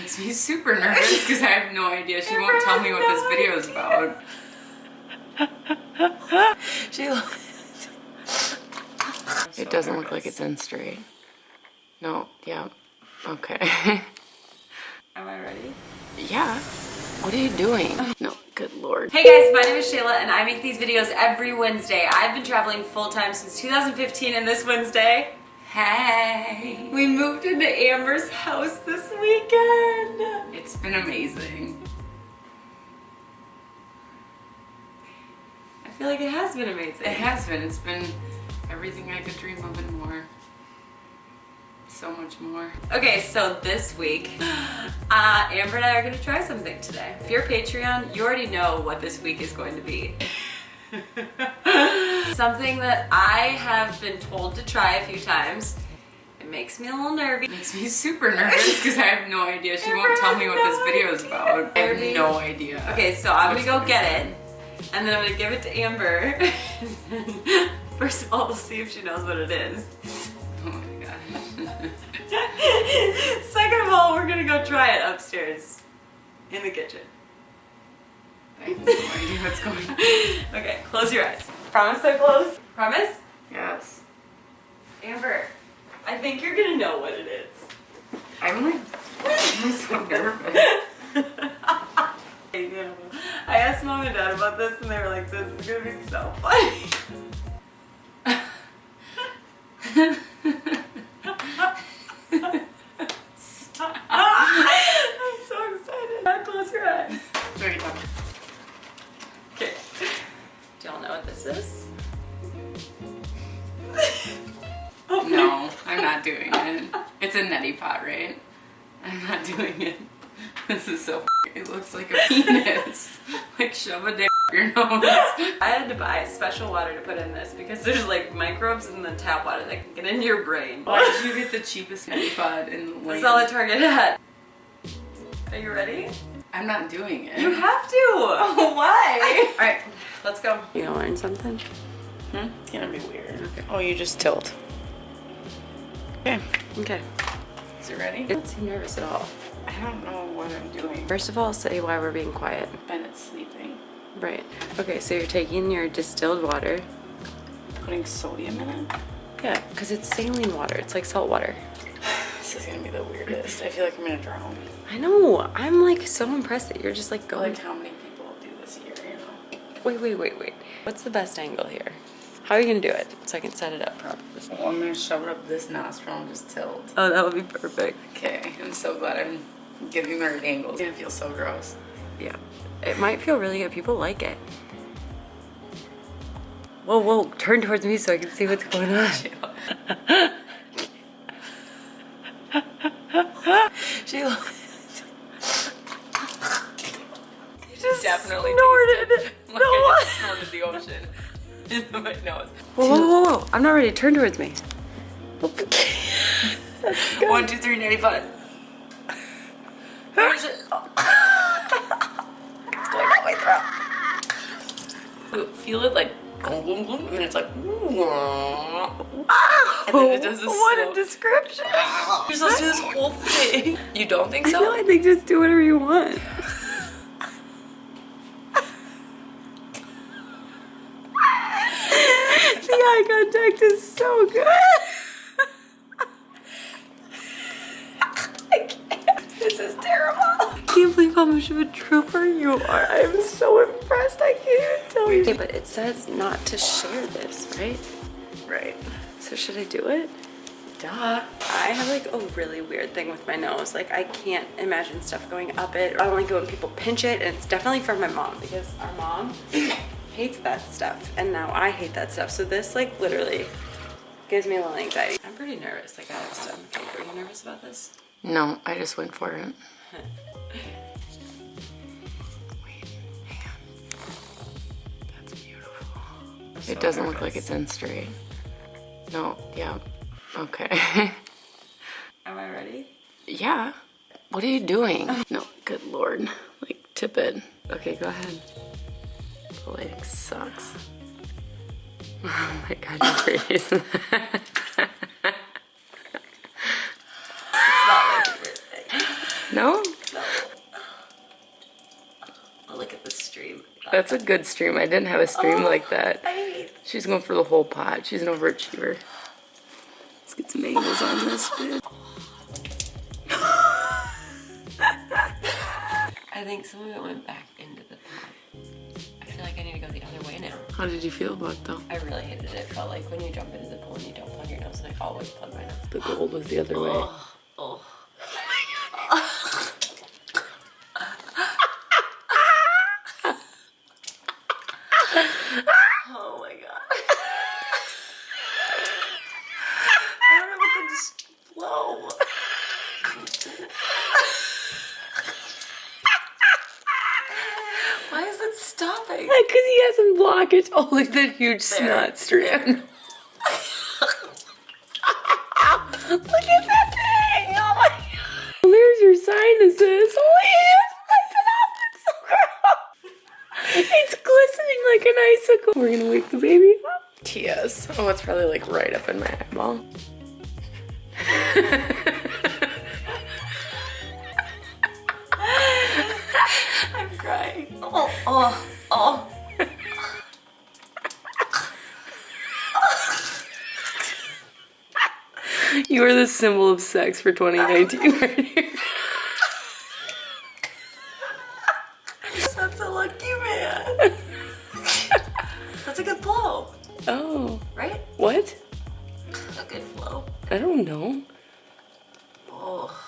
Makes me super nervous because I have no idea. She won't tell me what this video is about. Shayla. It doesn't look like it's in straight. No, yeah. Okay. Am I ready? Yeah. What are you doing? No, good lord. Hey guys, my name is Shayla and I make these videos every Wednesday. I've been traveling full-time since 2015 and this Wednesday, Hey. we moved into Amber's house this weekend. It's been amazing. I feel like it has been amazing. It has been. It's been everything I could dream of and more. So much more. Okay, so this week, Amber and I are gonna try something today. If you're Patreon, you already know what this week is going to be. Something that I have been told to try a few times. It makes me a little nervy. It makes me super nervous because I have no idea. She won't tell me what this video is about. I have no idea. Okay, so I'm gonna go get it, and then I'm gonna give it to Amber. First of all, we'll see if she knows what it is. Oh my gosh. Second of all, we're gonna go try it upstairs in the kitchen. I have no idea what's going on. Okay, close your eyes. Promise they're closed? Promise? Yes. Amber, I think you're gonna know what it is. I'm so nervous. I asked Mom and Dad about this and they were like, this is gonna be so funny. I'm so excited. Close your eyes. Okay. Do y'all know what this is? No, I'm not doing it. It's a neti pot, right? I'm not doing it. This is so it looks like a penis. Like shove a dick up your nose. I had to buy special water to put in this because there's like microbes in the tap water that can get into your brain. Why did you get the cheapest neti pot in the land? That's all at Target had. Are you ready? I'm not doing it. You have to! Why? Alright, let's go. You gonna learn something? It's gonna be weird. Okay. Oh, you just tilt. Okay. Okay. Is it ready? You don't seem nervous at all. I don't know what I'm doing. First of all, say why we're being quiet. Bennett's sleeping. Right. Okay, so you're taking your distilled water. Putting sodium in it? Yeah, because it's saline water. It's like salt water. This is gonna be the weirdest. I feel like I'm gonna drown. I know. I'm like so impressed that you're just like going. Like how many people do this year, you know? Wait. What's the best angle here? How are you gonna do it so I can set it up properly? Well, I'm gonna shove it up this nostril and just tilt. Oh, that would be perfect. Okay, I'm so glad I'm giving the right angle. It's gonna feel so gross. Yeah. It might feel really good. People like it. Whoa, turn towards me so I can see what's going on. Shayla. You just Definitely snorted. Like I just snorted the ocean into my nose. Whoa. I'm not ready. Turn towards me. That's good. 1, 2, 3, neti pot. Where is it? Oh. It's going down my throat. Feel it like boom, boom, boom, and then it's like Wow. and then it does this What slow. a description. You're supposed to do this whole thing. You don't think so? No, I think just do whatever you want. The eye contact is so good. I can't. This is terrible. I can't believe how much of a trooper you are. I'm so impressed. I can't even tell you. Okay, but it says not to share this, right? Right. So should I do it? Duh. I have like a really weird thing with my nose. Like I can't imagine stuff going up it. I don't like it when people pinch it, and it's definitely from my mom because our mom hates that stuff, and now I hate that stuff. So this like literally gives me a little anxiety. I'm pretty nervous. Like I have some. Are you nervous about this? No, I just went for it. Wait, hang on. That's beautiful. It doesn't look like it's in straight. No, yeah. Okay. Am I ready? Yeah. What are you doing? No, good lord. Like, tip it. Okay, go ahead. The lighting sucks. Oh my god, your face. It's not like a weird thing. No? That's a good stream. I didn't have a stream like that. She's going for the whole pot. She's an overachiever. Let's get some angles on this bit. I think some of it went back into the pot. I feel like I need to go the other way now. How did you feel about it though? I really hated it. It felt like when you jump into the pool and you don't plug your nose, and I always plug my nose. The gold was the other way. Oh. Oh my god. I don't know what to just flow. Why is it stopping? Because he has some blockage. Oh, like that huge snot strand. Look at that thing! Oh my god! There's your sinuses. Holy it's so gross! It's glistening like an icicle. We're gonna wake the baby up. Yes. Oh, it's probably like right up in my eyeball. I'm crying. Oh. You are the symbol of sex for 2019 right here. That's a lucky man. That's a good flow. Oh. Right? What? A good flow. I don't know. Oh.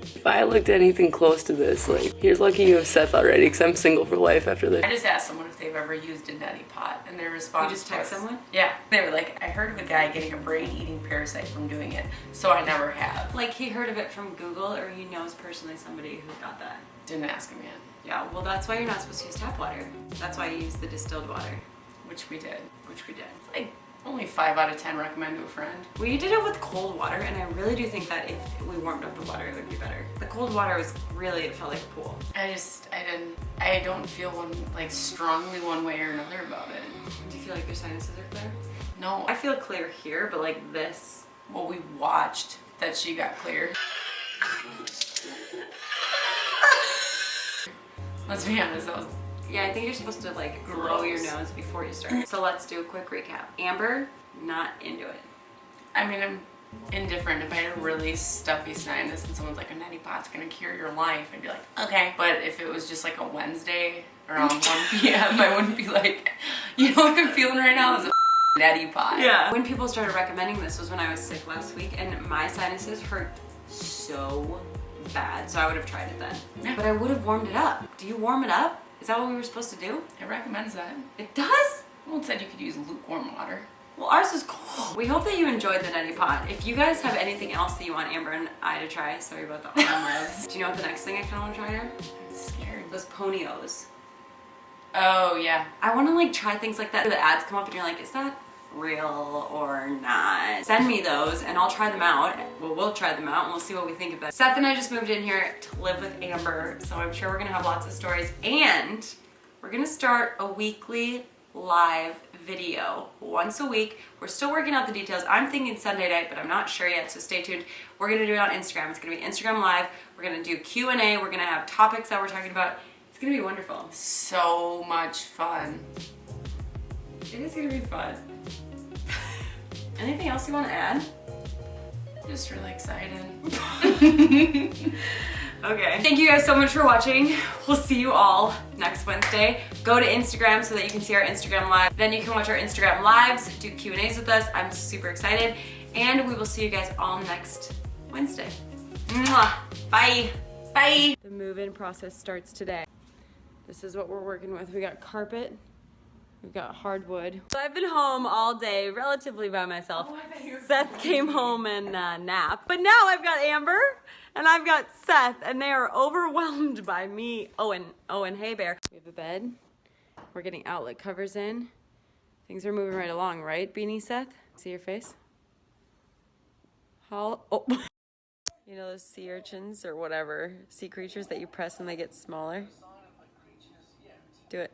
If I looked at anything close to this, like, you're lucky you have Seth already, because I'm single for life after this. I just asked someone if they've ever used a neti pot, and their response You just text someone? Yeah. They were like, I heard of a guy getting a brain-eating parasite from doing it, so I never have. Like he heard of it from Google, or he knows personally somebody who got that. Didn't ask him yet. Yeah, well that's why you're not supposed to use tap water. That's why you use the distilled water. Which we did. Like, only 5 out of 10 recommend to a friend. We did it with cold water, and I really do think that if we warmed up the water, it would be better. The cold water was really, it felt like a pool. I don't feel strongly one way or another about it. Do you feel like your sinuses are clear? No. I feel clear here, but like this. Well, we watched that she got clear. Let's be honest, that was... Yeah, I think you're supposed to like blow your nose before you start. So let's do a quick recap. Amber, not into it. I mean, I'm indifferent. If I had a really stuffy sinus and someone's like, a neti pot's gonna cure your life, I'd be like, okay. But if it was just like a Wednesday around 1 p.m., I wouldn't be like, you know what I'm feeling right now is a neti pot. Yeah. When people started recommending this was when I was sick last week, and my sinuses hurt so bad, so I would have tried it then. Yeah. But I would have warmed it up. Do you warm it up? Is that what we were supposed to do? It recommends that. It does? Well, it said you could use lukewarm water. Well, ours is cold. We hope that you enjoyed the neti pot. If you guys have anything else that you want Amber and I to try, sorry about the arm ribs. Do you know what the next thing I kind of want to try here? I'm scared. Those ponios. Oh, yeah. I want to like try things like that. The ads come up and you're like, is that real or not? Send me those and I'll try them out. Well, we'll try them out and we'll see what we think of that. Seth and I just moved in here to live with Amber, so I'm sure we're gonna have lots of stories, and we're gonna start a weekly live video once a week. We're still working out the details. I'm thinking Sunday night, but I'm not sure yet, so stay tuned. We're gonna do it on Instagram. It's gonna be Instagram Live. We're gonna do Q&A. We're gonna have topics that we're talking about. It's gonna be wonderful. So much fun. It is gonna be fun. Anything else you want to add? Just really excited. Okay. Thank you guys so much for watching. We'll see you all next Wednesday. Go to Instagram so that you can see our Instagram Live. Then you can watch our Instagram Lives, do Q&As with us. I'm super excited. And we will see you guys all next Wednesday. Mwah. Bye. Bye. The move-in process starts today. This is what we're working with. We got carpet. We've got hardwood. So I've been home all day, relatively by myself. Oh, I thought you were Seth came home and napped. But now I've got Amber and I've got Seth, and they are overwhelmed by me. Oh, and Hey Bear. We have a bed. We're getting outlet covers in. Things are moving right along, right, Beanie Seth? See your face? How? Oh. You know those sea urchins or whatever, sea creatures that you press and they get smaller? Do it.